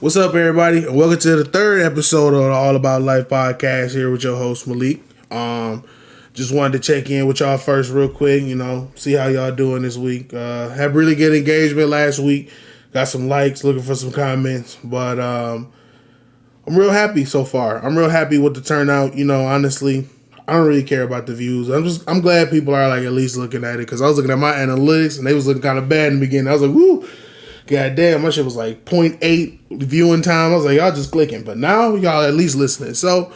What's up, everybody? And welcome to the third episode of the All About Life podcast here with your host, Malik. Just wanted to check in with y'all first real quick, see how y'all doing this week. Had really good engagement last week. Got some likes, looking for some comments. But I'm real happy so far. I'm real happy with the turnout. Honestly, I don't really care about the views. I'm glad people are at least looking at it, because I was looking at my analytics and they was looking kind of bad in the beginning. I was like, woo! God damn, my shit was like 0.8 viewing time. I was like, y'all just clicking. But now y'all at least listening. So,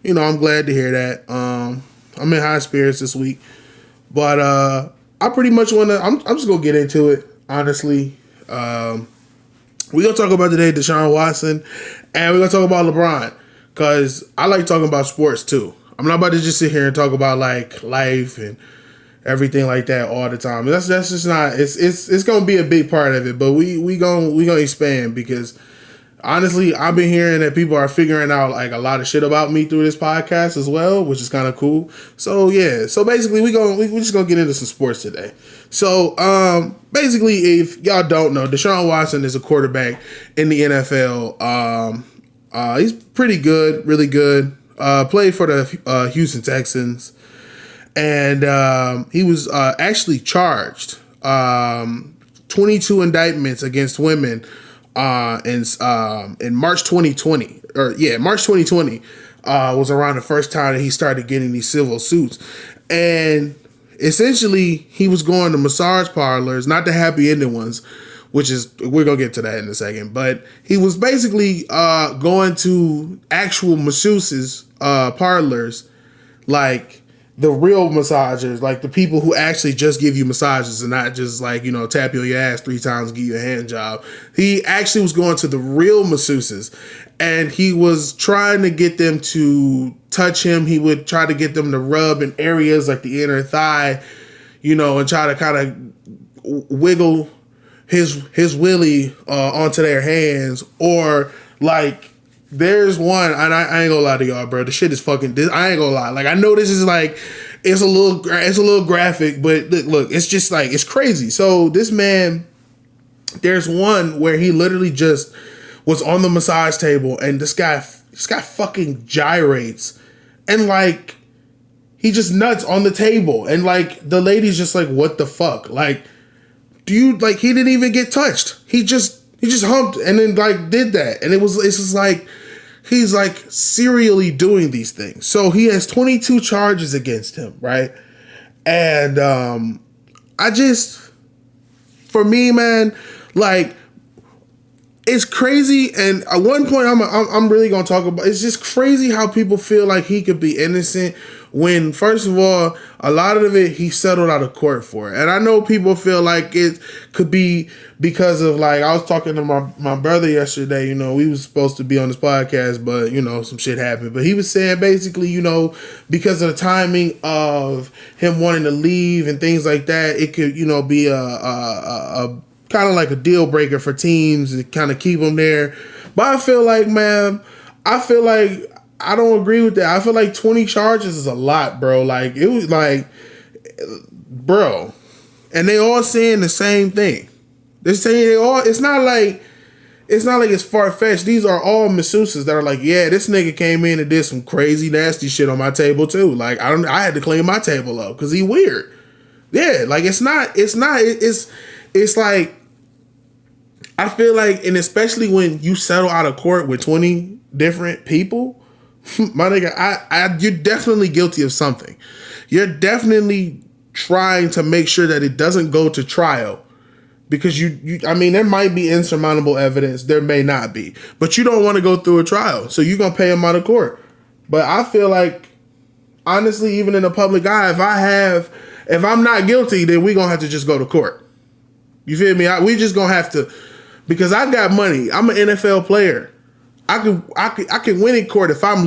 I'm glad to hear that. I'm in high spirits this week. But I pretty much want to, I'm just going to get into it, honestly. We're going to talk about today Deshaun Watson. And we're going to talk about LeBron. Because I like talking about sports too. I'm not about to just sit here and talk about life and everything like that all the time. That's just not. It's gonna be a big part of it, but we gonna expand, because honestly, I've been hearing that people are figuring out a lot of shit about me through this podcast as well, which is kind of cool. So yeah, so basically we just gonna get into some sports today. So basically, if y'all don't know, Deshaun Watson is a quarterback in the NFL. He's pretty good, really good. Played for the Houston Texans. And he was actually charged 22 indictments against women in March 2020. March 2020 was around the first time that he started getting these civil suits. And essentially, he was going to massage parlors, not the happy ending ones, which is, we're going to get to that in a second. But he was basically going to actual masseuses, parlors, like the real massagers, like the people who actually just give you massages and not just tap you on your ass 3 times and give you a hand job. He actually was going to the real masseuses, and he was trying to get them to touch him. He would try to get them to rub in areas like the inner thigh, and try to kind of wiggle his willy onto their hands, or there's one, and I ain't gonna lie to y'all, bro. The shit is fucking. I ain't gonna lie. I know this is it's a little graphic, but look, it's just it's crazy. So this man, there's one where he literally just was on the massage table, and this guy fucking gyrates, and he just nuts on the table, and the lady's just what the fuck, do you he didn't even get touched. He just humped and then did that, and it's just he's serially doing these things. So he has 22 charges against him, right? And for me, man, it's crazy. And at one point, I'm really gonna talk about. It's just crazy how people feel like he could be innocent when, first of all, a lot of it he settled out of court for. And I know people feel like it could be because of I was talking to my brother yesterday. We was supposed to be on this podcast, but some shit happened. But he was saying basically, because of the timing of him wanting to leave and things like that, it could be a kind of a deal breaker for teams to kind of keep him there. But I feel I don't agree with that. I feel 20 charges is a lot, bro. It was bro. And they all saying the same thing. They're saying it's not it's far-fetched. These are all masseuses that are yeah, this nigga came in and did some crazy nasty shit on my table too. I had to clean my table up because he weird. Yeah, it's I feel and especially when you settle out of court with 20 different people, my nigga, you're definitely guilty of something. You're definitely trying to make sure that it doesn't go to trial, because there might be insurmountable evidence, there may not be, but you don't want to go through a trial, so you're gonna pay him out of court. But I feel honestly, even in the public eye, if I'm not guilty, then we gonna have to just go to court. You feel me? We just gonna have to, because I got money. I'm an NFL player. I can win in court if I'm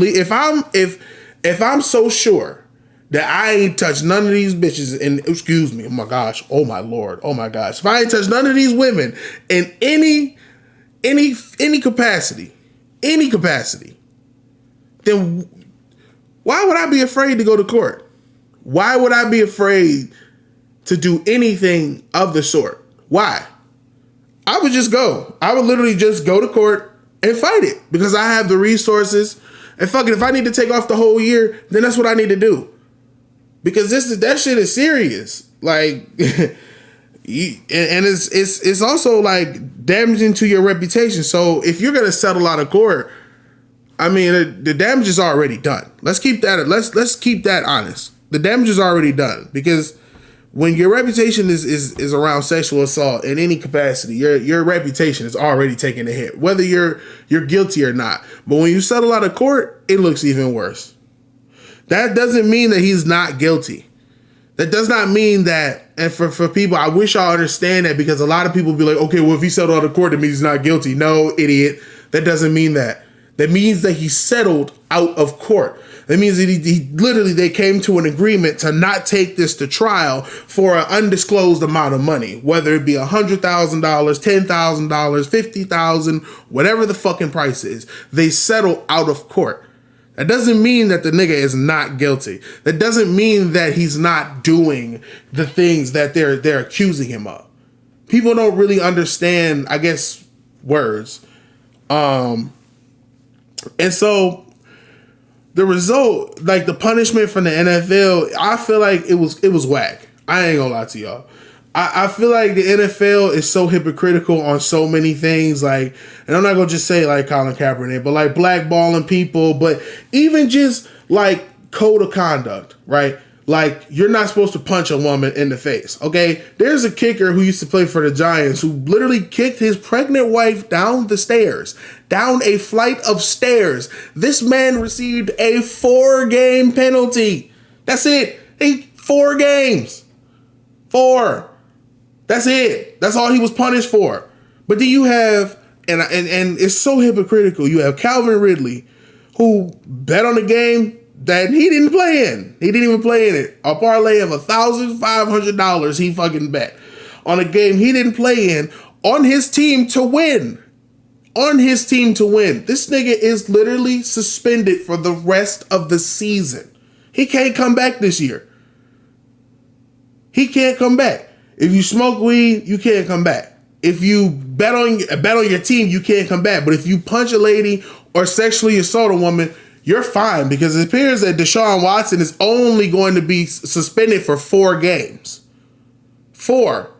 so sure that I ain't touched none of these bitches. And excuse me, oh my gosh, oh my lord, oh my gosh, if I ain't touched none of these women in any capacity, then why would I be afraid to go to court? Why would I be afraid to do anything of the sort? Why? I would just go. I would literally just go to court, and fight it because I have the resources. And fucking, if I need to take off the whole year, then that's what I need to do. Because that shit is serious. Like, and it's also like damaging to your reputation. So if you're gonna settle out of court, I mean, the damage is already done. Let's keep that. Let's keep that honest. The damage is already done because when your reputation is around sexual assault in any capacity, your reputation is already taking a hit, whether you're guilty or not. But when you settle out of court, it looks even worse. That doesn't mean that he's not guilty. That does not mean that. And for people, I wish y'all understand that, because a lot of people be like, okay, well, if he settled out of court, it means he's not guilty. No, idiot. That doesn't mean that. That means that he settled out of court. That means that they came to an agreement to not take this to trial for an undisclosed amount of money, whether it be $100,000, $10,000, $50,000, whatever the fucking price is. They settle out of court. That doesn't mean that the nigga is not guilty. That doesn't mean that he's not doing the things that they're accusing him of. People don't really understand, I guess, words. And so the result, like the punishment from the NFL, I feel like it was whack. I ain't gonna lie to y'all. I feel like the NFL is so hypocritical on so many things. Like, and I'm not gonna just say like Colin Kaepernick, but like blackballing people, but even just like code of conduct, right? Like, you're not supposed to punch a woman in the face, okay? There's a kicker who used to play for the Giants who literally kicked his pregnant wife down the stairs, down a flight of stairs. This man received a 4-game penalty. That's it. 4 games. 4. That's it. That's all he was punished for. But then you have, and it's so hypocritical, you have Calvin Ridley, who bet on the game that he didn't play in. He didn't even play in it. A parlay of $1,500 he fucking bet on a game he didn't play in on his team to win. On his team to win. This nigga is literally suspended for the rest of the season. He can't come back this year. He can't come back. If you smoke weed, you can't come back. If you bet on your team, you can't come back. But if you punch a lady or sexually assault a woman, you're fine, because it appears that Deshaun Watson is only going to be suspended for 4 games. 4.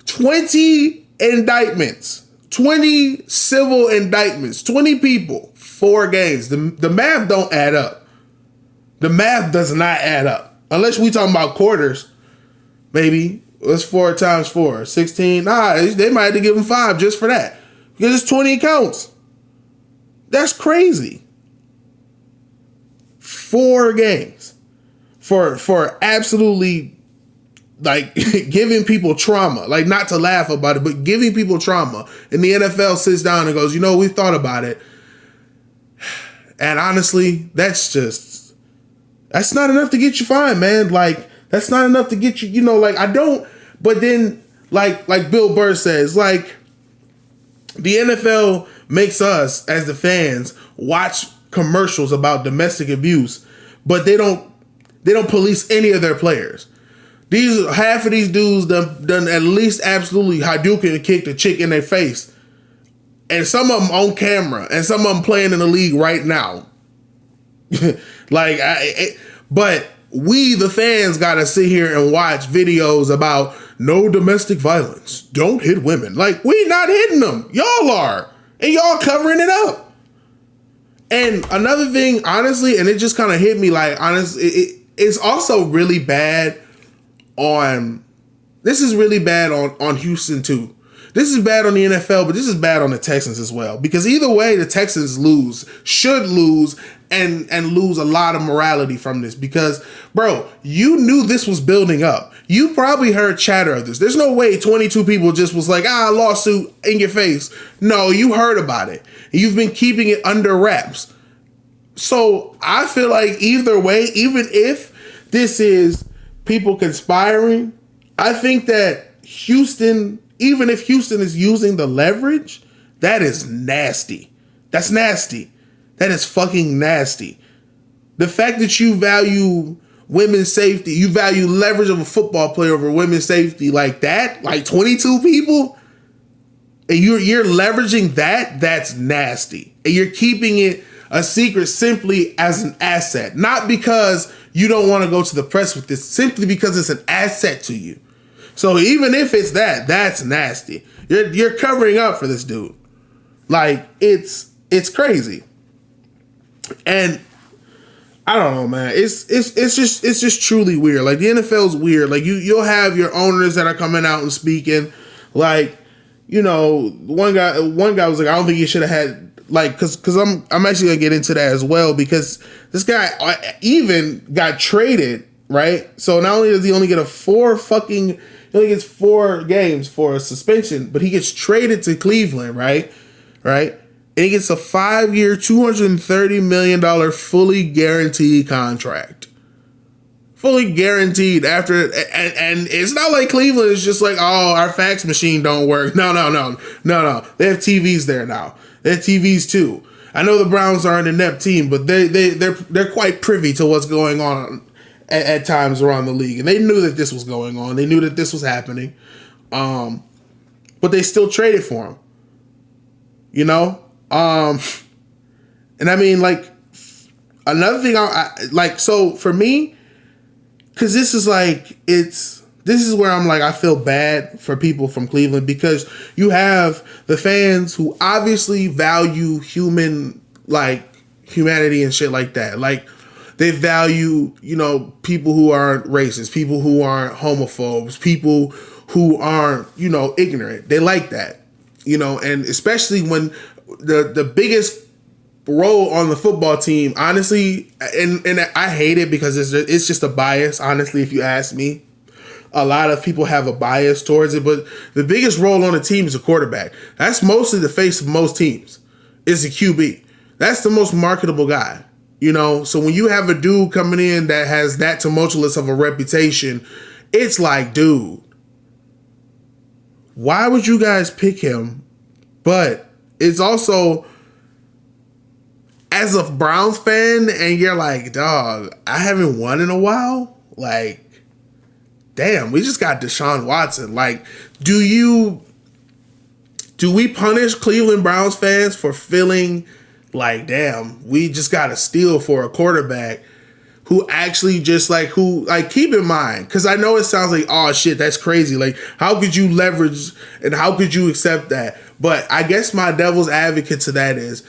20 indictments. 20 civil indictments. 20 people. 4 games. The math don't add up. The math does not add up. Unless we talking about quarters. Maybe. What's 4 times 4? 16? Nah, they might have to give him 5 just for that. Because it's 20 counts. That's crazy. 4 games for absolutely, like, giving people trauma. Like, not to laugh about it, but giving people trauma. And the NFL sits down and goes, you know, we thought about it. And honestly, that's not enough to get you fined, man. Like, that's not enough to get you, you know, like, but then, like Bill Burr says, like, the NFL makes us, as the fans, watch commercials about domestic abuse, but they don't police any of their players. Half of these dudes done at least absolutely Hadouken and kicked a chick in their face, and some of them on camera, and some of them playing in the league right now. But we, the fans, gotta sit here and watch videos about no domestic violence, don't hit women. Like, we not hitting them, y'all are, and y'all covering it up. And another thing, honestly, and it just kind of hit me, like, honestly, it's also really bad on Houston too. This is bad on the NFL, but this is bad on the Texans as well. Because either way, the Texans should lose, and lose a lot of morality from this. Because, bro, you knew this was building up. You probably heard chatter of this. There's no way 22 people just was like, lawsuit in your face. No, you heard about it. You've been keeping it under wraps. So I feel like either way, even if this is people conspiring, I think that Houston, even if Houston is using the leverage, that is nasty. That's nasty. That is fucking nasty. The fact that you value women's safety, you value leverage of a football player over women's safety like that, like 22 people, and you're leveraging that, that's nasty. And you're keeping it a secret simply as an asset, not because you don't want to go to the press with this, simply because it's an asset to you. So even if it's that, that's nasty. You're covering up for this dude. Like, it's crazy. And I don't know, man. It's just truly weird. Like, the NFL's weird. Like, you'll have your owners that are coming out and speaking. Like, you know, one guy was like, I don't think you should have had, like, because I'm actually gonna get into that as well, because this guy even got traded, right? So not only does he only get he only gets 4 games for a suspension, but he gets traded to Cleveland, right? And he gets a 5-year, $230 million fully guaranteed contract. Fully guaranteed after, and it's not like Cleveland is just like, oh, our fax machine don't work. No. They have TVs there now. They have TVs too. I know the Browns are an inept team, but they're quite privy to what's going on at times around the league, and they knew that this was going on. They knew that this was happening, but they still traded for him. You know, and I mean, like, another thing, so for me, because this is where I'm like, I feel bad for people from Cleveland, because you have the fans who obviously value humanity and shit like that. Like, they value, you know, people who aren't racist, people who aren't homophobes, people who aren't, you know, ignorant. They like that, you know, and especially when the biggest role on the football team, honestly, and I hate it because it's just a bias, honestly, if you ask me. A lot of people have a bias towards it, but the biggest role on the team is a quarterback. That's mostly the face of most teams, is a QB. That's the most marketable guy. You know, so when you have a dude coming in that has that tumultuous of a reputation, it's like, dude, why would you guys pick him? But it's also, as a Browns fan, and you're like, dog, I haven't won in a while. Like, damn, we just got Deshaun Watson. Like, do we punish Cleveland Browns fans for feeling like, damn, we just got a steal for a quarterback who actually just keep in mind, because I know it sounds like, oh shit, that's crazy. Like, how could you leverage and how could you accept that? But I guess my devil's advocate to that is,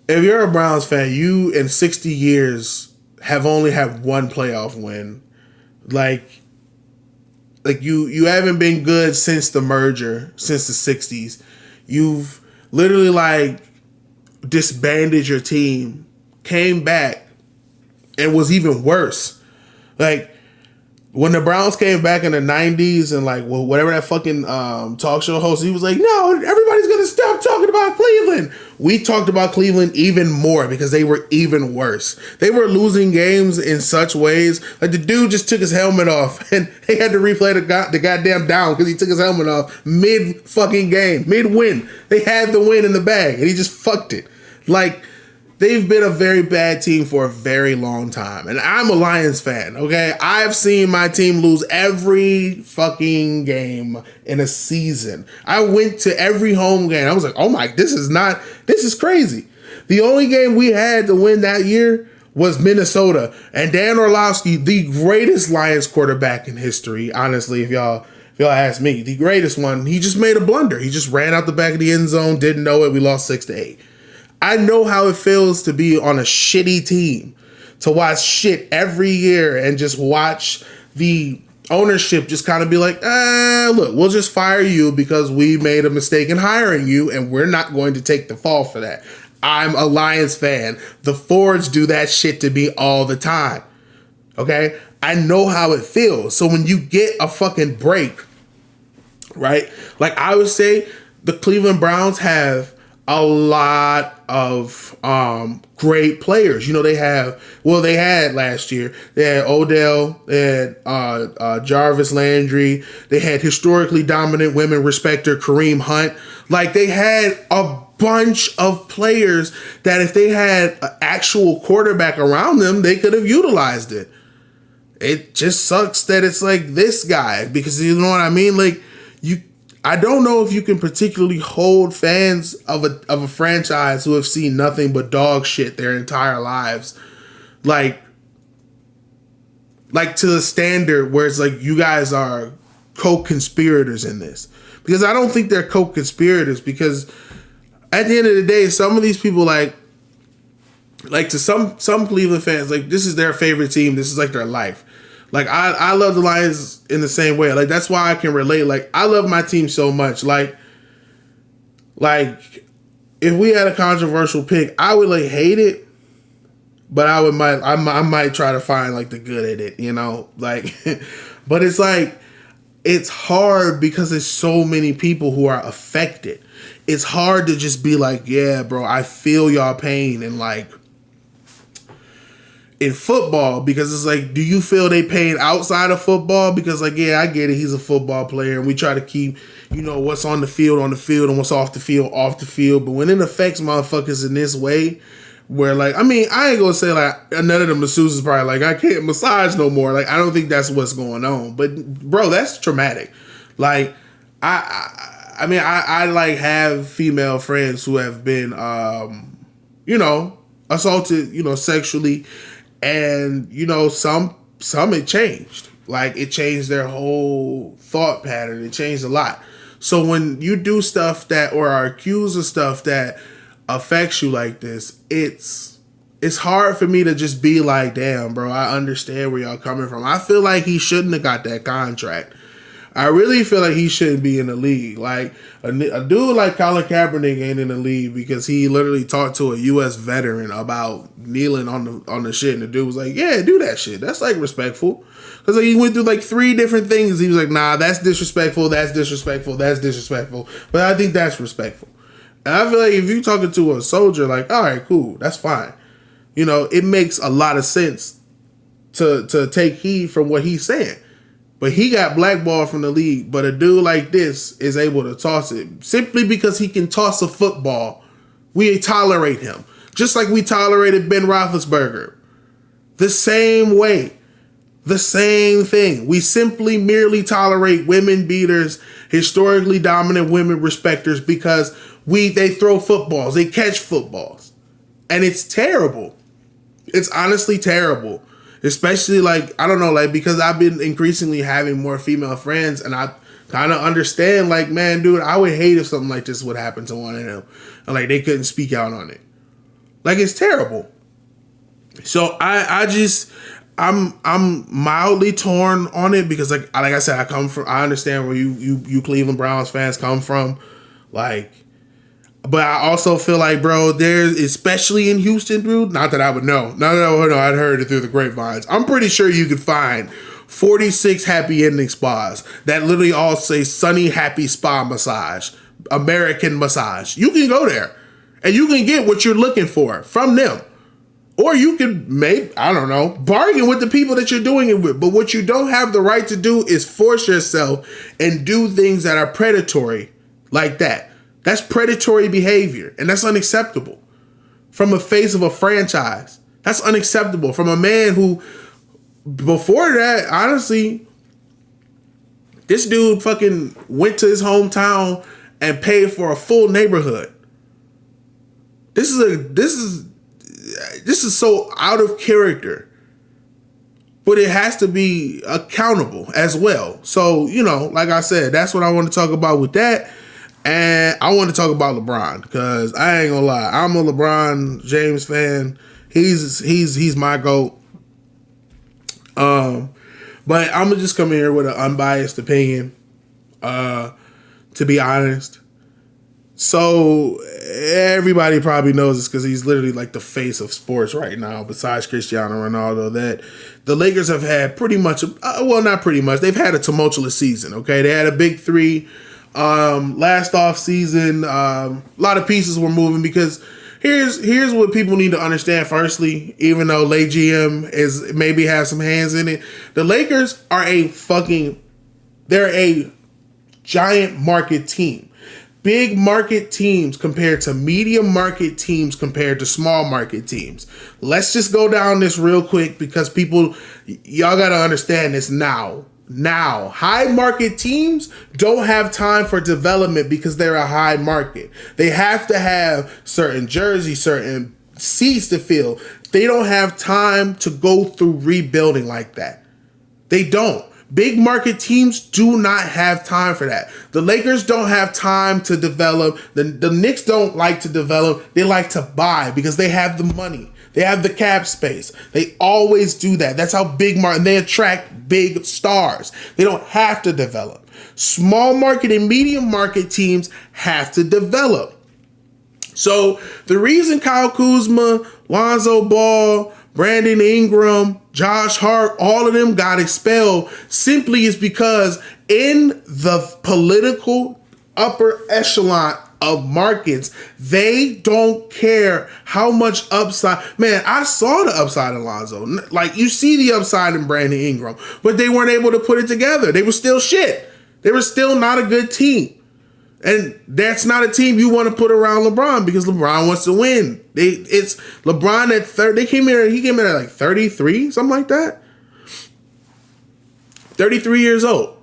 if you're a Browns fan, you in 60 years have only had one playoff win. Like you haven't been good since the merger, since the 60s. You've literally disbanded your team, came back, and was even worse. Like, when the Browns came back in the 90s and whatever that fucking talk show host, he was like, no, everybody's going to stop talking about Cleveland. We talked about Cleveland even more because they were even worse. They were losing games in such ways. Like, the dude just took his helmet off and they had to replay the goddamn down because he took his helmet off mid fucking game, mid win. They had the win in the bag and he just fucked it. Like, they've been a very bad team for a very long time. And I'm a Lions fan, okay? I've seen my team lose every fucking game in a season. I went to every home game. I was like, oh my, this is crazy. The only game we had to win that year was Minnesota. And Dan Orlovsky, the greatest Lions quarterback in history, honestly, if y'all ask me, the greatest one, he just made a blunder. He just ran out the back of the end zone, didn't know it. We lost 6-8. I know how it feels to be on a shitty team, to watch shit every year and just watch the ownership just kind of be like, look, we'll just fire you because we made a mistake in hiring you and we're not going to take the fall for that. I'm a Lions fan. The Fords do that shit to me all the time. Okay? I know how it feels. So when you get a fucking break, right? Like, I would say the Cleveland Browns have a lot of great players. You know, they had last year. They had Odell, they had Jarvis Landry, they had historically dominant women respecter Kareem Hunt. Like, they had a bunch of players that if they had an actual quarterback around them, they could have utilized it. It just sucks that it's like this guy, because you know what I mean? Like, I don't know if you can particularly hold fans of a franchise who have seen nothing but dog shit their entire lives, like to the standard where it's like you guys are co-conspirators in this. Because I don't think they're co-conspirators, because at the end of the day, some of these people like to some Cleveland fans, like this is their favorite team. This is like their life. Like I love the Lions in the same way. Like that's why I can relate. Like I love my team so much. Like if we had a controversial pick, I would like hate it, but I might try to find like the good in it, you know? Like but it's like it's hard because there's so many people who are affected. It's hard to just be like, yeah, bro, I feel y'all pain, and like in football, because it's like, do you feel they pain outside of football? Because like, yeah, I get it, he's a football player, and we try to keep, you know, what's on the field, and what's off the field, off the field. But when it affects motherfuckers in this way, where like, I mean, I ain't gonna say like none of the masseuses probably like, I can't massage no more. Like, I don't think that's what's going on. But bro, that's traumatic. Like, I mean, I like have female friends who have been, you know, assaulted, you know, sexually. And, you know, some it changed. Like, it changed their whole thought pattern. It changed a lot. So when you do stuff that, or are accused of stuff that affects you like this, it's hard for me to just be like, damn, bro, I understand where y'all coming from. I feel like he shouldn't have got that contract. I really feel like he shouldn't be in the league. Like, a dude like Colin Kaepernick ain't in the league because he literally talked to a U.S. veteran about kneeling on the shit, and the dude was like, yeah, do that shit. That's, like, respectful. Because like, he went through, like, 3 different things. He was like, nah, that's disrespectful, that's disrespectful, that's disrespectful. But I think that's respectful. And I feel like if you're talking to a soldier, like, all right, cool, that's fine. You know, it makes a lot of sense to take heed from what he's saying. But he got blackballed from the league. But a dude like this is able to toss it simply because he can toss a football. We tolerate him. Just like we tolerated Ben Roethlisberger. The same way. The same thing. We simply merely tolerate women beaters, historically dominant women respecters, because they throw footballs. They catch footballs. And it's terrible. It's honestly terrible. Especially, like, I don't know, like, because I've been increasingly having more female friends, and I kind of understand, like, man, dude, I would hate if something like this would happen to one of them, and, like, they couldn't speak out on it. Like, it's terrible. So, I'm mildly torn on it, because, like I said, I understand where you Cleveland Browns fans come from, like, but I also feel like, bro, there's, especially in Houston, dude, not that I would know. I'd heard it through the grapevines. I'm pretty sure you could find 46 happy ending spas that literally all say Sunny Happy Spa Massage, American Massage. You can go there and you can get what you're looking for from them. Or you can bargain with the people that you're doing it with. But what you don't have the right to do is force yourself and do things that are predatory like that. That's predatory behavior, and that's unacceptable. From the face of a franchise, that's unacceptable. From a man who, before that, honestly, this dude fucking went to his hometown and paid for a full neighborhood. This is so out of character, but it has to be accountable as well. So, you know, like I said, that's what I want to talk about with that. And I want to talk about LeBron, because I ain't gonna lie, I'm a LeBron James fan. He's my GOAT. But I'm gonna just come in here with an unbiased opinion, to be honest. So everybody probably knows this because he's literally like the face of sports right now, besides Cristiano Ronaldo, that the Lakers have had pretty much, not pretty much, they've had a tumultuous season, okay? They had a big 3. Last off season, a lot of pieces were moving, because here's what people need to understand. Firstly, even though Lay GM is maybe has some hands in it, the Lakers are they're a giant market team. Big market teams compared to medium market teams compared to small market teams. Let's just go down this real quick, because y'all got to understand this now. now. High market teams don't have time for development because they're a high market. They have to have certain jerseys, certain seats to fill. They don't have time to go through rebuilding like that. They don't. Big market teams do not have time for that. The Lakers don't have time to develop. The Knicks don't like to develop. They like to buy because they have the money. They have the cap space. They always do that. That's how big market, and they attract big stars. They don't have to develop. Small market and medium market teams have to develop. So the reason Kyle Kuzma, Lonzo Ball, Brandon Ingram, Josh Hart, all of them got expelled simply is because in the political upper echelon of markets, they don't care how much upside. Man, I saw the upside in Lonzo. Like, you see the upside in Brandon Ingram, but they weren't able to put it together. They were still shit. They were still not a good team. And that's not a team you want to put around LeBron because LeBron wants to win. It's LeBron at third. He came in at like 33, something like that. 33 years old.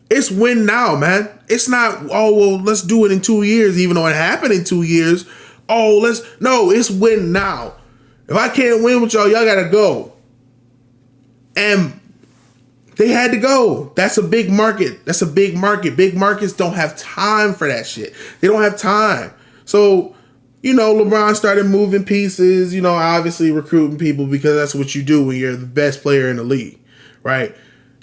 It's win now, man. It's not, oh, well, let's do it in 2 years, even though it happened in 2 years. No, it's win now. If I can't win with y'all got to go. And they had to go. That's a big market. That's a big market. Big markets don't have time for that shit. They don't have time. So, LeBron started moving pieces, obviously recruiting people because that's what you do when you're the best player in the league, right?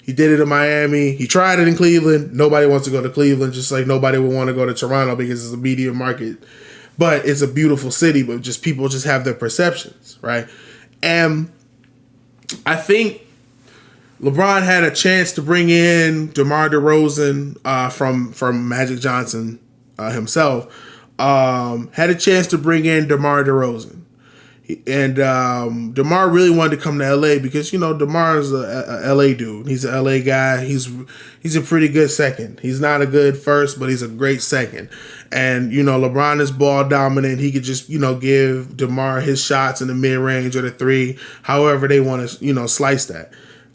He did it in Miami. He tried it in Cleveland. Nobody wants to go to Cleveland, just like nobody would want to go to Toronto because it's a medium market. But it's a beautiful city, but just people just have their perceptions, right? And I think LeBron had a chance to bring in DeMar DeRozan from Magic Johnson himself. Had a chance to bring in DeMar DeRozan. And DeMar really wanted to come to LA because, DeMar's a LA dude. He's an LA guy. He's a pretty good second. He's not a good first, but he's a great second. And, LeBron is ball dominant. He could just, give DeMar his shots in the mid-range or the three, however they want to, slice that.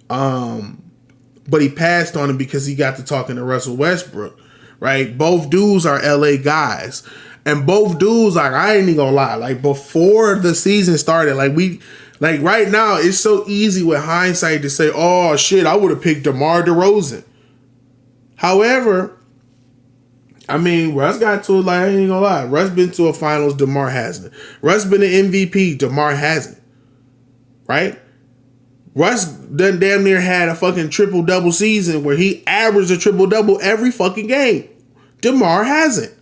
But he passed on him because he got to talking to Russell Westbrook, right? Both dudes are LA guys. And both dudes, I ain't even gonna lie, before the season started, right now, it's so easy with hindsight to say, oh shit, I would have picked DeMar DeRozan. However, Russ got to I ain't gonna lie, Russ been to a finals, DeMar hasn't. Russ been an MVP, DeMar hasn't. Right? Russ done damn near had a fucking triple-double season where he averaged a triple-double every fucking game. DeMar hasn't.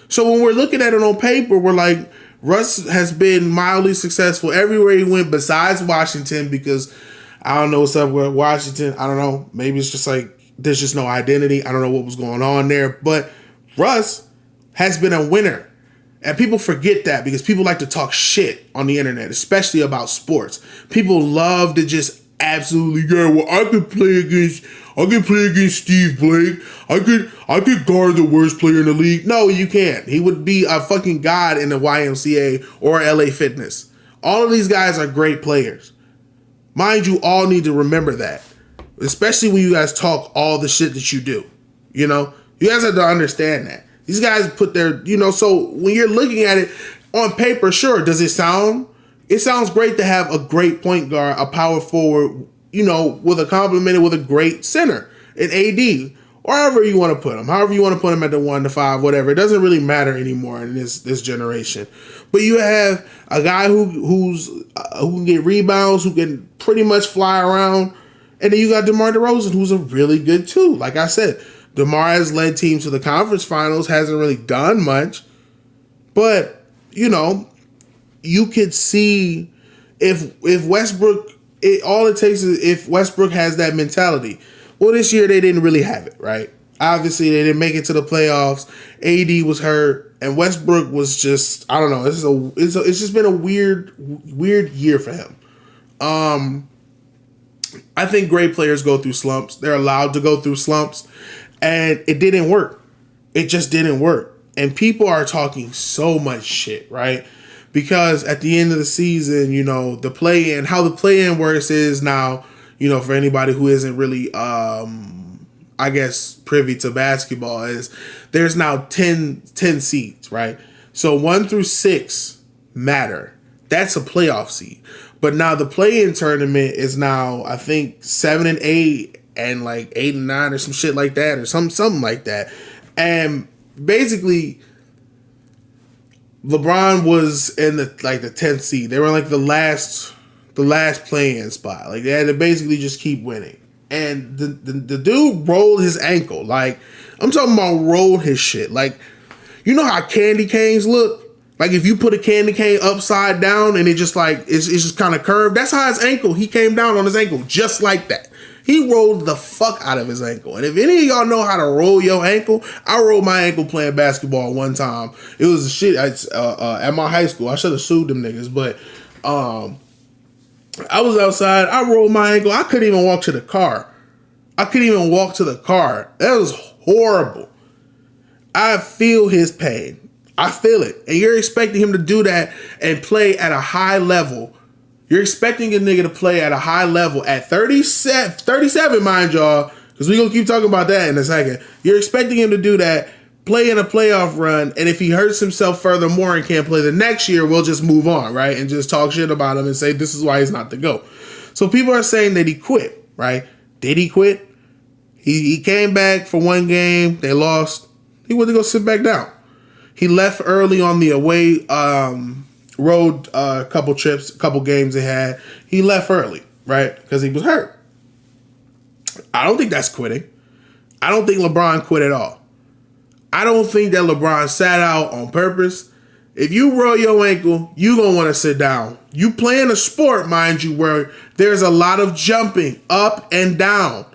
So when we're looking at it on paper, we're like, Russ has been mildly successful everywhere he went besides Washington because I don't know what's up with Washington. I don't know. Maybe it's just there's just no identity. I don't know what was going on there. But Russ has been a winner. And people forget that because people like to talk shit on the internet, especially about sports. People love to just absolutely, I could play against Steve Blake. I could guard the worst player in the league. No, you can't. He would be a fucking god in the YMCA or LA Fitness. All of these guys are great players. Mind you, all need to remember that. Especially when you guys talk all the shit that you do. You guys have to understand that. These guys put their, so when you're looking at it on paper, sure, does it sound? It sounds great to have a great point guard, a power forward, with a complemented with a great center, an AD, or however you want to put them, however you want to put them at the 1 to 5, whatever. It doesn't really matter anymore in this generation. But you have a guy who can get rebounds, who can pretty much fly around, and then you got DeMar DeRozan, who's a really good too. Like I said, DeMar has led teams to the conference finals, hasn't really done much, but you could see if Westbrook. All it takes is if Westbrook has that mentality. Well, this year they didn't really have it, right? Obviously, they didn't make it to the playoffs. AD was hurt, and Westbrook was just, I don't know. It's just been a weird year for him. I think great players go through slumps. They're allowed to go through slumps, and it didn't work. It just didn't work. And people are talking so much shit, right? Because at the end of the season, how the play-in works is now, for anybody who isn't really, I guess, privy to basketball, is there's now 10 seeds, right? So 1 through 6 matter. That's a playoff seed. But now the play-in tournament is now, I think, 7 and 8 and like 8 and 9 or some shit like that, or something like that. And basically, LeBron was in the 10th seed. They were like the last play-in spot. Like, they had to basically just keep winning. And the dude rolled his ankle. Like, I'm talking about rolled his shit. Like, you know how candy canes look? Like, if you put a candy cane upside down and it just it's just kind of curved. That's how his ankle, he came down on his ankle just like that. He rolled the fuck out of his ankle. And if any of y'all know how to roll your ankle, I rolled my ankle playing basketball one time. It was shit at my high school. I should have sued them niggas, but I was outside. I rolled my ankle. I couldn't even walk to the car. That was horrible. I feel his pain. I feel it. And you're expecting him to do that and play at a high level. You're expecting a nigga to play at a high level at 37, mind y'all, because we're going to keep talking about that in a second. You're expecting him to do that, play in a playoff run, and if he hurts himself furthermore and can't play the next year, we'll just move on, right? And just talk shit about him and say this is why he's not the GOAT. So people are saying that he quit, right? Did he quit? He came back for one game. They lost. He went to go sit back down. He left early on the away road couple games they had. He left early, right? Because he was hurt. I don't think that's quitting. I don't think LeBron quit at all. I don't think that LeBron sat out on purpose. If you roll your ankle, you gonna want to sit down. You playing a sport, mind you, where there's a lot of jumping up and down.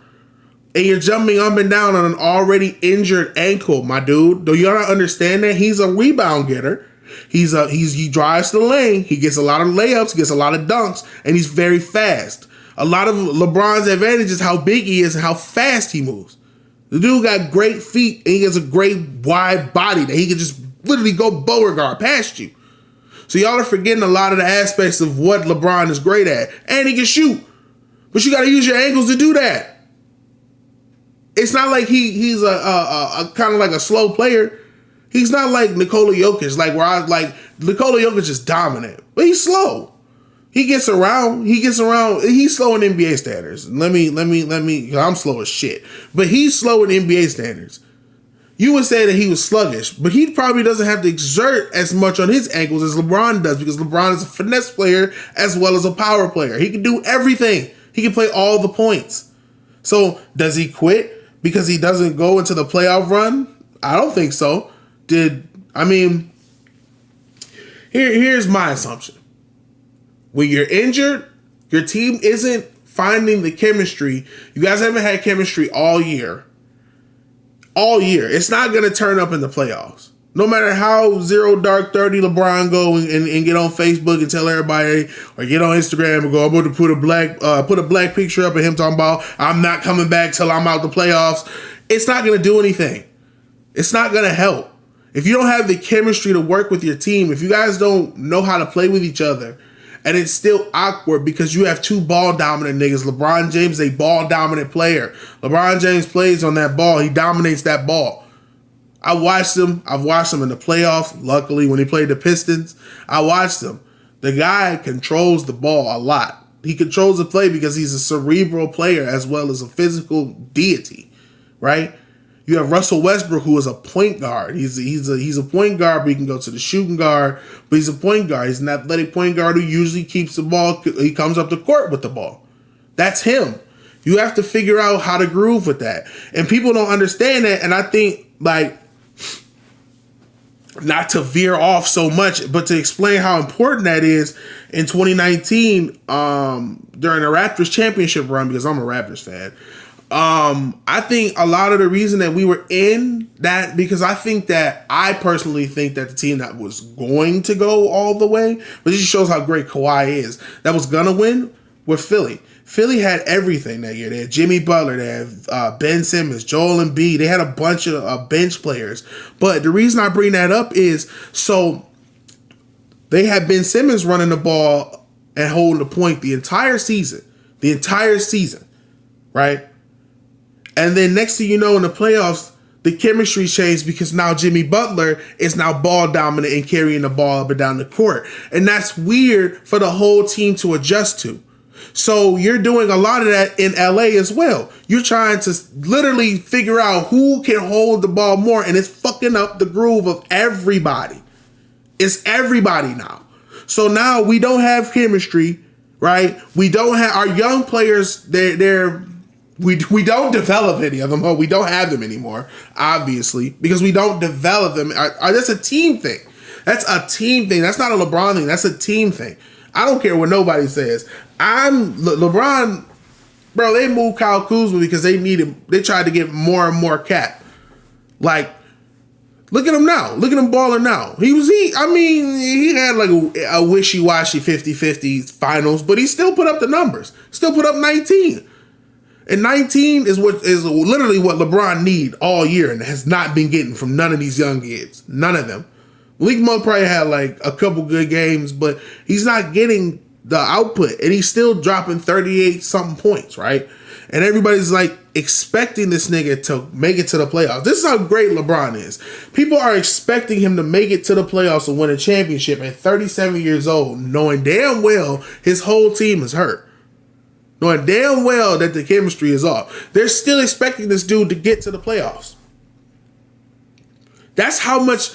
And you're jumping up and down on an already injured ankle, my dude. Do you not understand that? He's a rebound getter. He drives to the lane. He gets a lot of layups, gets a lot of dunks, and he's very fast. A lot of LeBron's advantage is how big he is and how fast he moves. The dude got great feet and he has a great wide body that he can just literally go Beauregard past you. So y'all are forgetting a lot of the aspects of what LeBron is great at. And he can shoot. But you got to use your ankles to do that. It's not like he's a kind of like a slow player. He's not like Nikola Jokic, Nikola Jokic is dominant, but he's slow. He gets around. He's slow in NBA standards. Let me. I'm slow as shit, but he's slow in NBA standards. You would say that he was sluggish, but he probably doesn't have to exert as much on his ankles as LeBron does, because LeBron is a finesse player as well as a power player. He can do everything. He can play all the points. So does he quit because he doesn't go into the playoff run? I don't think so. Here's my assumption. When you're injured, your team isn't finding the chemistry. You guys haven't had chemistry all year. It's not going to turn up in the playoffs. No matter how zero dark 30 LeBron go and get on Facebook and tell everybody, or get on Instagram and go, I'm going to put a black picture up of him talking about I'm not coming back till I'm out the playoffs. It's not going to do anything. It's not going to help. If you don't have the chemistry to work with your team, if you guys don't know how to play with each other, and it's still awkward because you have two ball dominant niggas. LeBron James is a ball dominant player. LeBron James plays on that ball. He dominates that ball. I've watched him in the playoffs. Luckily, when he played the Pistons, I watched him. The guy controls the ball a lot. He controls the play because he's a cerebral player as well as a physical deity, right? You have Russell Westbrook, who is a point guard. He's a point guard, but he can go to the shooting guard, but he's a point guard. He's an athletic point guard who usually keeps the ball. He comes up the court with the ball. That's him. You have to figure out how to groove with that. And people don't understand that. And I think, not to veer off so much, but to explain how important that is in 2019 during the Raptors championship run, because I'm a Raptors fan. I think a lot of the reason that we were in that, because I personally think that the team that was going to go all the way, but this just shows how great Kawhi is, that was going to win, were Philly. Philly had everything that year. They had Jimmy Butler, they had Ben Simmons, Joel Embiid. They had a bunch of bench players. But the reason I bring that up is, so they had Ben Simmons running the ball and holding the point the entire season. The entire season, right? And then next thing you know, in the playoffs, the chemistry changed because now Jimmy Butler is now ball dominant and carrying the ball up and down the court. And that's weird for the whole team to adjust to. So you're doing a lot of that in LA as well. You're trying to literally figure out who can hold the ball more, and it's fucking up the groove of everybody. It's everybody now. So now we don't have chemistry, right? We don't have our young players. We don't develop any of them. We don't have them anymore, obviously, because we don't develop them. That's a team thing. That's a team thing. That's not a LeBron thing. That's a team thing. I don't care what nobody says. LeBron, bro, they moved Kyle Kuzma because they tried to get more and more cap. Like, look at him now. Look at him balling now. He had like a wishy-washy 50-50 finals, but he still put up the numbers. Still put up 19. And 19 is literally what LeBron need all year and has not been getting from none of these young kids. None of them. Malik Monk probably had like a couple good games, but he's not getting the output, and he's still dropping 38 something points, right? And everybody's like expecting this nigga to make it to the playoffs. This is how great LeBron is. People are expecting him to make it to the playoffs and win a championship at 37 years old, knowing damn well his whole team is hurt. Knowing damn well that the chemistry is off. They're still expecting this dude to get to the playoffs. That's how much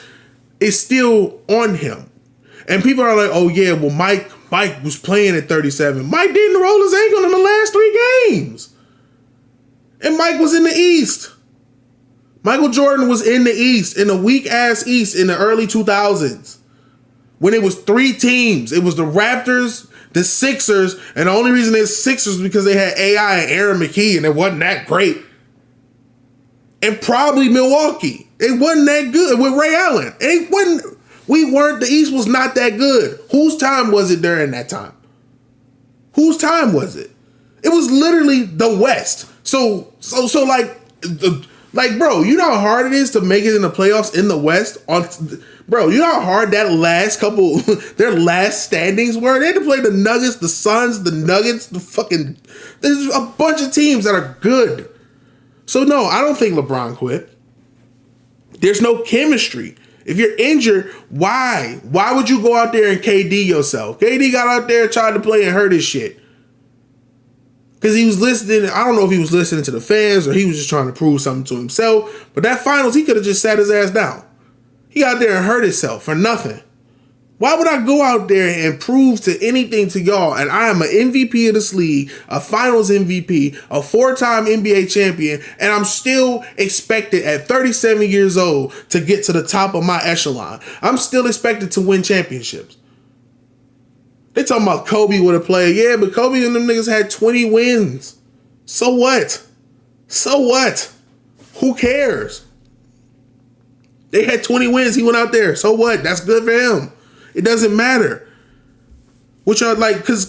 is still on him. And people are like, oh yeah, well Mike was playing at 37. Mike didn't roll his ankle in the last 3 games. And Mike was in the East. Michael Jordan was in the East, in the weak-ass East in the early 2000s. When it was 3 teams. It was the Raptors, the Sixers, and the only reason they're Sixers was because they had AI and Aaron McKee, and it wasn't that great. And probably Milwaukee. It wasn't that good with Ray Allen. The East was not that good. Whose time was it during that time? Whose time was it? It was literally the West. So bro, you know how hard it is to make it in the playoffs in the West? Bro, you know how hard that last couple, their last standings were? They had to play the Nuggets, the Suns, the Nuggets, there's a bunch of teams that are good. So no, I don't think LeBron quit. There's no chemistry. If you're injured, why? Why would you go out there and KD yourself? KD got out there and tried to play and hurt his shit. Because he was listening, I don't know if he was listening to the fans or he was just trying to prove something to himself. But that finals, he could have just sat his ass down. He got there and hurt himself for nothing. Why would I go out there and prove to anything to y'all? And I am an MVP of this league, a finals MVP, a 4-time NBA champion, and I'm still expected at 37 years old to get to the top of my echelon. I'm still expected to win championships. They talking about Kobe would have played. Yeah, but Kobe and them niggas had 20 wins. So what? So what? Who cares? They had 20 wins. He went out there. So what? That's good for him. It doesn't matter. Which are like, cause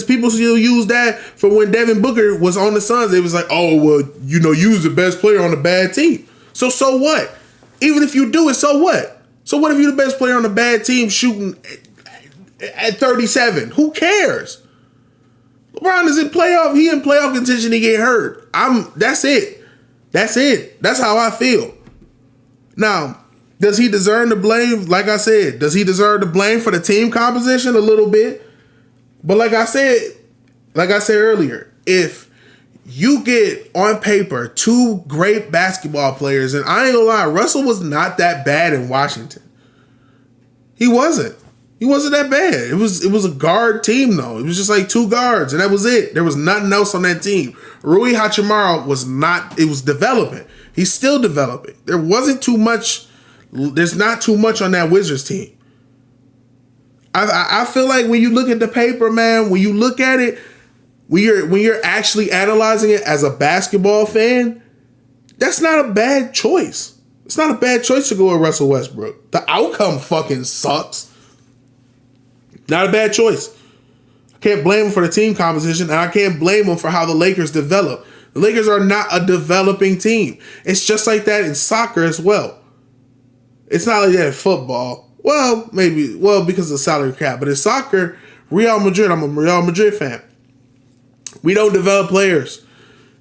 people still use that for when Devin Booker was on the Suns. It was like, oh, well, you was the best player on the bad team. So what? Even if you do it, so what? So what if you're the best player on the bad team shooting at 37? Who cares? LeBron is in playoff. He in playoff contention. He get hurt. That's it. That's it. That's how I feel. Now, does he deserve the blame? Like I said, does he deserve the blame for the team composition? A little bit. But like I said earlier, if you get on paper 2 great basketball players, and I ain't gonna lie, Russell was not that bad in Washington. He wasn't. He wasn't that bad. It was a guard team though. It was just like 2 guards, and that was it. There was nothing else on that team. Rui Hachimura was developing. He's still developing. There wasn't too much. There's not too much on that Wizards team. I feel like when you look at the paper, man, when you look at it, when you're actually analyzing it as a basketball fan, that's not a bad choice. It's not a bad choice to go with Russell Westbrook. The outcome fucking sucks. Not a bad choice. I can't blame him for the team composition, and I can't blame him for how the Lakers develop. The Lakers are not a developing team. It's just like that in soccer as well. It's not like that in football. Well, because of the salary cap. But in soccer, Real Madrid, I'm a Real Madrid fan. We don't develop players.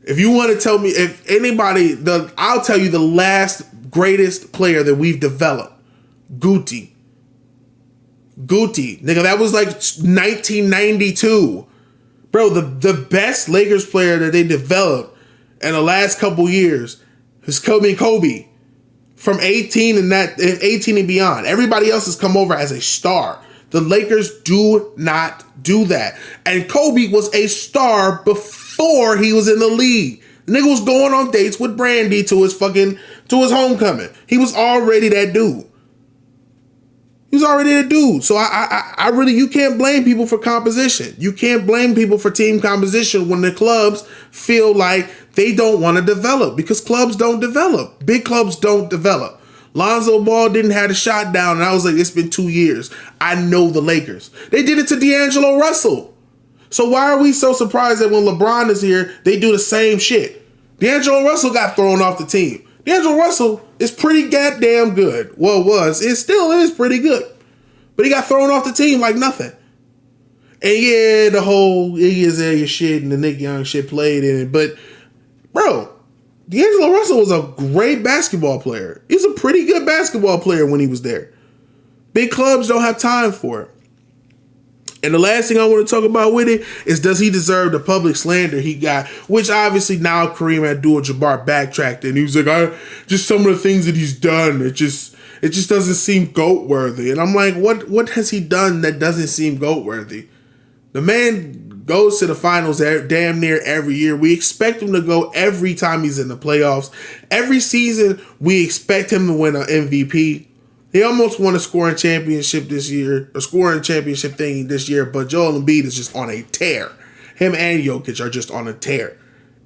If you want to tell me, if anybody, I'll tell you the last greatest player that we've developed, Guti. Nigga, that was like 1992. Bro, the best Lakers player that they developed in the last couple years is Kobe. From 18 and beyond. Everybody else has come over as a star. The Lakers do not do that. And Kobe was a star before he was in the league. The nigga was going on dates with Brandy to his homecoming. He was already that dude. So I really, you can't blame people for composition. You can't blame people for team composition when the clubs feel like they don't want to develop, because clubs don't develop. Big clubs don't develop. Lonzo Ball didn't have a shot down, and I was like, it's been 2 years. I know the Lakers. They did it to D'Angelo Russell. So why are we so surprised that when LeBron is here, they do the same shit? D'Angelo Russell got thrown off the team. D'Angelo Russell is pretty goddamn good. Well, it still is pretty good. But he got thrown off the team like nothing. And yeah, the whole Iggy Azalea shit and the Nick Young shit played in it. But, bro, D'Angelo Russell was a great basketball player. He was a pretty good basketball player when he was there. Big clubs don't have time for it. And the last thing I want to talk about with it is, does he deserve the public slander he got? Which obviously now Kareem Abdul-Jabbar backtracked, and he was like, just some of the things that he's done, it just doesn't seem GOAT worthy. And I'm like, what has he done that doesn't seem GOAT worthy? The man goes to the finals damn near every year. We expect him to go every time he's in the playoffs. Every season, we expect him to win an MVP. He almost won a scoring championship thing this year, but Joel Embiid is just on a tear. Him and Jokic are just on a tear.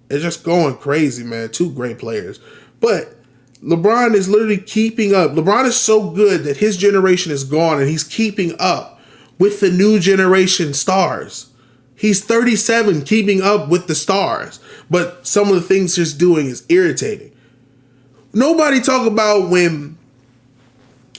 They're just going crazy, man. Two great players. But LeBron is literally keeping up. LeBron is so good that his generation is gone, and he's keeping up with the new generation stars. He's 37, keeping up with the stars. But some of the things he's doing is irritating. Nobody talk about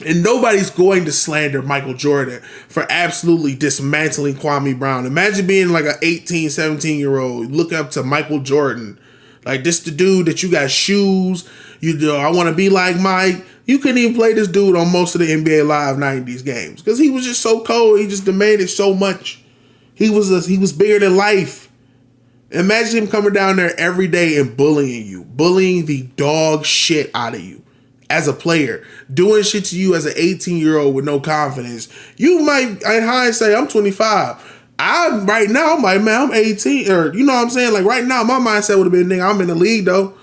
and nobody's going to slander Michael Jordan for absolutely dismantling Kwame Brown. Imagine being like an 18, 17-year-old, look up to Michael Jordan. Like, this the dude that you got shoes. I want to be like Mike. You couldn't even play this dude on most of the NBA Live 90s games because he was just so cold. He just demanded so much. He was bigger than life. Imagine him coming down there every day and bullying the dog shit out of you as a player, doing shit to you as an 18-year-old with no confidence. You might, in hindsight, I'm 25. I'm 18, or you know what I'm saying? Like right now, my mindset would have been, nigga, I'm in the league though.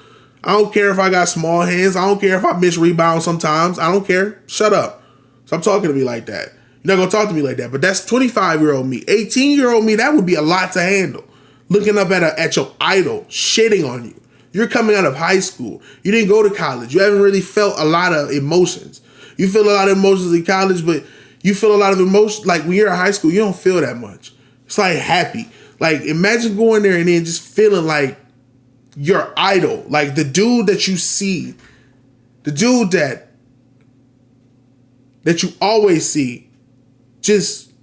I don't care if I got small hands. I don't care if I miss rebounds sometimes. I don't care. Shut up. Stop talking to me like that. You're not going to talk to me like that. But that's 25-year-old me. 18-year-old me, that would be a lot to handle. Looking up at your idol, shitting on you. You're coming out of high school. You didn't go to college. You haven't really felt a lot of emotions. You feel a lot of emotions in college, but you feel a lot of emotions. Like when you're in high school, you don't feel that much. It's like happy. Like imagine going there and then just feeling like your idol. Like the dude that you see. The dude that you always see just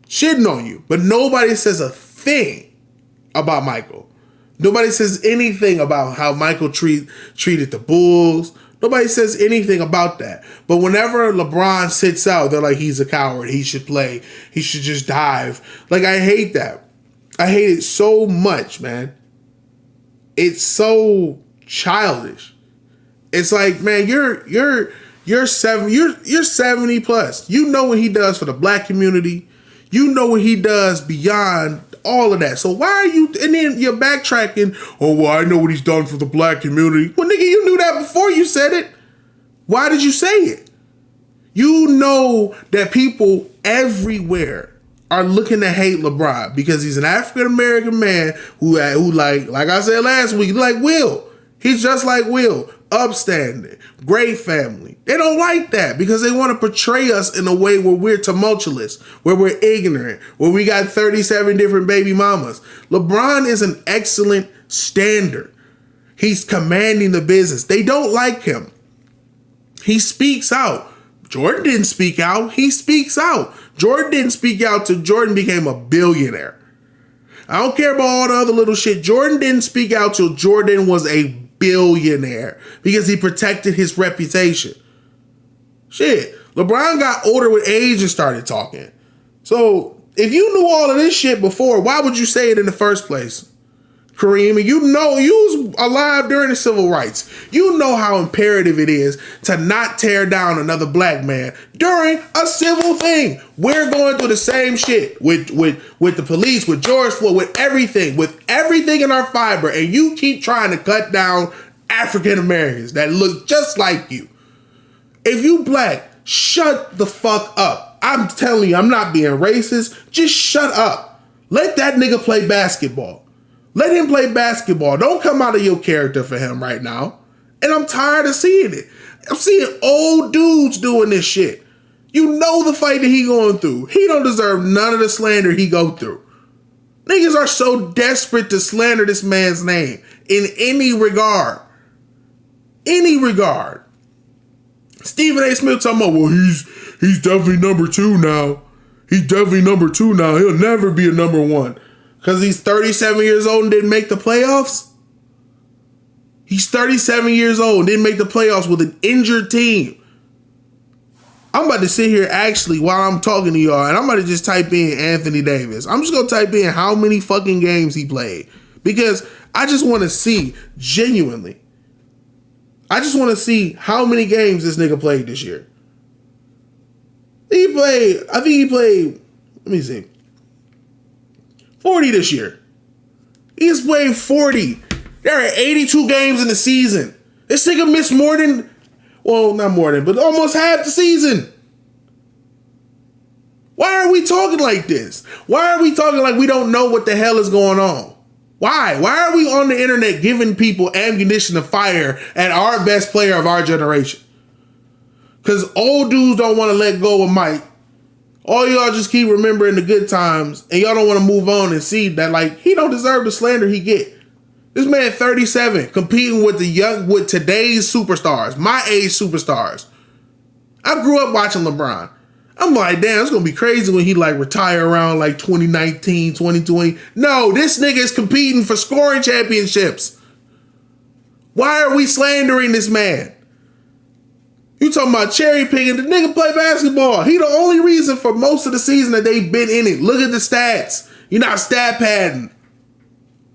shitting on you. But nobody says a thing about Michael. Nobody says anything about how Michael treated the Bulls. Nobody says anything about that. But whenever LeBron sits out, they're like, he's a coward. He should play. He should just dive. Like, I hate that. I hate it so much, man. It's so childish. It's like, man, you're 70 plus. You know what he does for the black community. You know what he does beyond all of that. So why are you, and then you're backtracking, oh, well, I know what he's done for the black community. Well, nigga, you knew that before you said it. Why did you say it? You know that people everywhere are looking to hate LeBron because he's an African-American man who like I said last week, like Will. He's just like Will. Upstanding, great family. They don't like that because they want to portray us in a way where we're tumultuous, where we're ignorant, where we got 37 different baby mamas. LeBron is an excellent standard. He's commanding the business. They don't like him. He speaks out. Jordan didn't speak out. He speaks out. Jordan didn't speak out till Jordan became a billionaire. I don't care about all the other little shit. Jordan didn't speak out till Jordan was a billionaire because he protected his reputation. Shit. LeBron got older with age and started talking. So if you knew all of this shit before, why would you say it in the first place? Kareem, and you was alive during the civil rights. You know how imperative it is to not tear down another black man during a civil thing. We're going through the same shit with the police, with George Floyd, with everything in our fiber, and you keep trying to cut down African Americans that look just like you. If you black, shut the fuck up. I'm telling you, I'm not being racist. Just shut up. Let that nigga play basketball. Let him play basketball. Don't come out of your character for him right now. And I'm tired of seeing it. I'm seeing old dudes doing this shit. You know the fight that he going through. He don't deserve none of the slander he go through. Niggas are so desperate to slander this man's name in any regard. Any regard. Stephen A. Smith talking about, well, he's definitely number 2 now. He's definitely number 2 now. He'll never be a number 1. Because he's 37 years old and didn't make the playoffs? He's 37 years old and didn't make the playoffs with an injured team. I'm about to sit here actually while I'm talking to y'all, and I'm about to just type in Anthony Davis. I'm just going to type in how many fucking games he played. Because I just want to see, genuinely, I just want to see how many games this nigga played this year. I think he played, let me see, 40 this year. He's played 40. There are 82 games in the season. This nigga missed not more than, but almost half the season. Why are we talking like this? Why are we talking like we don't know what the hell is going on? Why? Why are we on the internet giving people ammunition to fire at our best player of our generation? Because old dudes don't want to let go of Mike. All y'all just keep remembering the good times, and y'all don't want to move on and see that, like, he don't deserve the slander he get. This man 37, competing with today's superstars, my age superstars. I grew up watching LeBron. I'm like, damn, it's gonna be crazy when he like retire around like 2019, 2020. No, this nigga is competing for scoring championships. Why are we slandering this man? You talking about cherry picking? The nigga play basketball. He the only reason for most of the season that they've been in it. Look at the stats. You're not stat padding.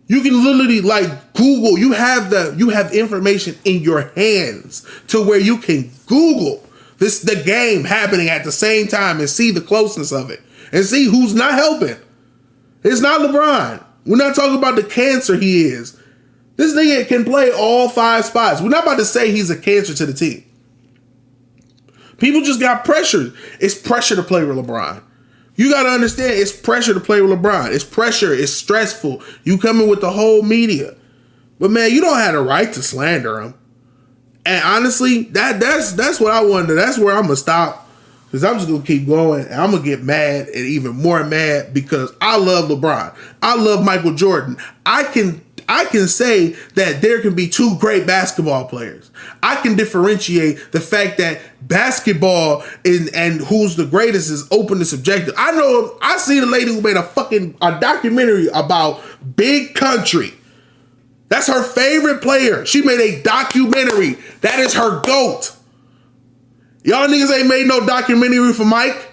You can literally like Google. You have information in your hands to where you can Google the game happening at the same time and see the closeness of it and see who's not helping. It's not LeBron. We're not talking about the cancer he is. This nigga can play all 5 spots. We're not about to say he's a cancer to the team. People just got pressured. It's pressure to play with LeBron. You got to understand, it's pressure to play with LeBron. It's pressure. It's stressful. You coming with the whole media. But man, you don't have the right to slander him. And honestly, that's what I wonder. That's where I'm going to stop. Because I'm just going to keep going. And I'm going to get mad and even more mad because I love LeBron. I love Michael Jordan. I can say that there can be 2 great basketball players. I can differentiate the fact that basketball and who's the greatest is open and subjective. I seen a lady who made a documentary about Big Country. That's her favorite player. She made a documentary. That is her GOAT. Y'all niggas ain't made no documentary for Mike.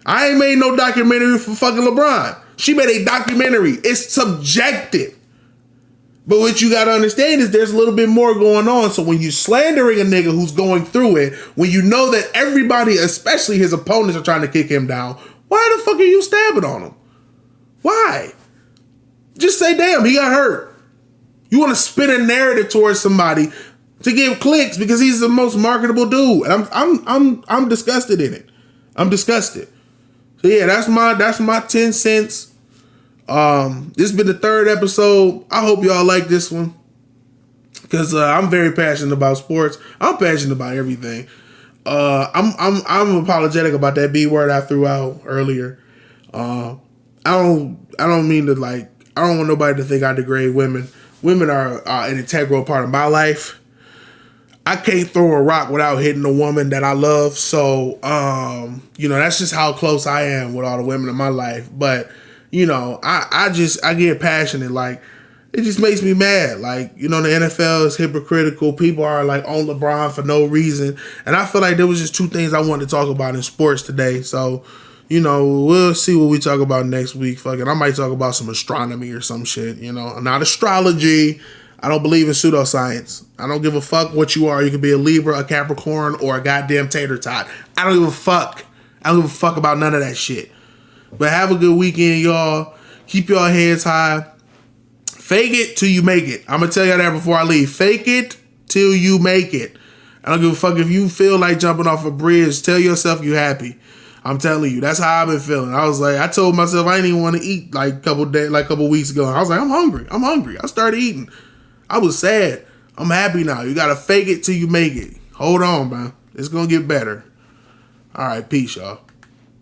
I ain't made no documentary for fucking LeBron. She made a documentary. It's subjective. But what you got to understand is there's a little bit more going on. So when you're slandering a nigga who's going through it, when you know that everybody, especially his opponents, are trying to kick him down, why the fuck are you stabbing on him? Why? Just say, damn, he got hurt. You want to spin a narrative towards somebody to give clicks because he's the most marketable dude. And I'm disgusted in it. I'm disgusted. So yeah, that's my 10 cents. This has been the 3rd episode. I hope y'all like this one because I'm very passionate about sports. I'm passionate about everything. I'm apologetic about that B word I threw out earlier. I don't mean to like. I don't want nobody to think I degrade women. Women are an integral part of my life. I can't throw a rock without hitting a woman that I love. So that's just how close I am with all the women in my life. But I get passionate. Like, it just makes me mad. Like, the NFL is hypocritical. People are like on LeBron for no reason. And I feel like there was just two things I wanted to talk about in sports today. So, we'll see what we talk about next week. Fucking, I might talk about some astronomy or some shit, Not astrology. I don't believe in pseudoscience. I don't give a fuck what you are. You can be a Libra, a Capricorn, or a goddamn tater tot. I don't give a fuck. I don't give a fuck about none of that shit. But have a good weekend, y'all. Keep y'all heads high. Fake it till you make it. I'm going to tell y'all that before I leave. Fake it till you make it. I don't give a fuck if you feel like jumping off a bridge. Tell yourself you happy. I'm telling you, that's how I've been feeling. I was like, I told myself I didn't even want to eat like a couple weeks ago. I was like, I'm hungry. I started eating. I was sad. I'm happy now. You got to fake it till you make it. Hold on, man. It's going to get better. All right, peace, y'all.